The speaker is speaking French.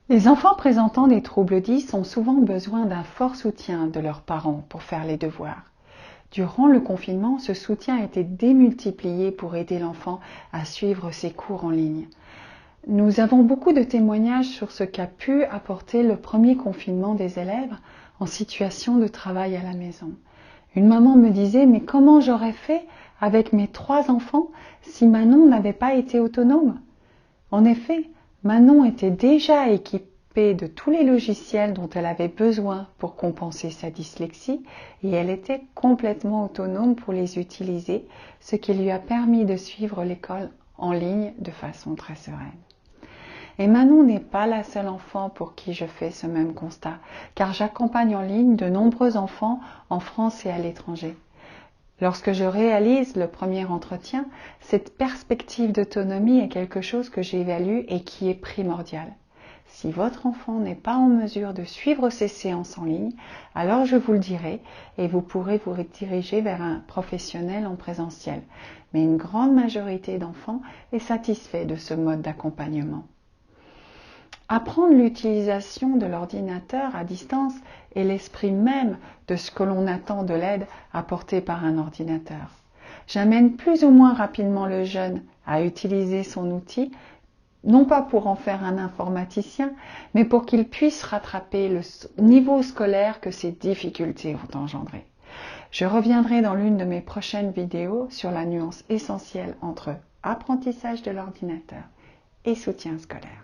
Les enfants présentant des troubles 10 ont souvent besoin d'un fort soutien de leurs parents pour faire les devoirs. Durant le confinement, ce soutien a été démultiplié pour aider l'enfant à suivre ses cours en ligne. Nous avons beaucoup de témoignages sur ce qu'a pu apporter le premier confinement des élèves en situation de travail à la maison. Une maman me disait « Mais comment j'aurais fait avec mes 3 enfants si Manon n'avait pas été autonome ?» En effet, Manon était déjà équipée de tous les logiciels dont elle avait besoin pour compenser sa dyslexie et elle était complètement autonome pour les utiliser, ce qui lui a permis de suivre l'école en ligne de façon très sereine. Et Manon n'est pas la seule enfant pour qui je fais ce même constat, car j'accompagne en ligne de nombreux enfants en France et à l'étranger. Lorsque je réalise le premier entretien, cette perspective d'autonomie est quelque chose que j'évalue et qui est primordial. Si votre enfant n'est pas en mesure de suivre ces séances en ligne, alors je vous le dirai et vous pourrez vous diriger vers un professionnel en présentiel. Mais une grande majorité d'enfants est satisfait de ce mode d'accompagnement. Apprendre l'utilisation de l'ordinateur à distance est l'esprit même de ce que l'on attend de l'aide apportée par un ordinateur. J'amène plus ou moins rapidement le jeune à utiliser son outil, non pas pour en faire un informaticien, mais pour qu'il puisse rattraper le niveau scolaire que ses difficultés ont engendré. Je reviendrai dans l'une de mes prochaines vidéos sur la nuance essentielle entre apprentissage de l'ordinateur et soutien scolaire.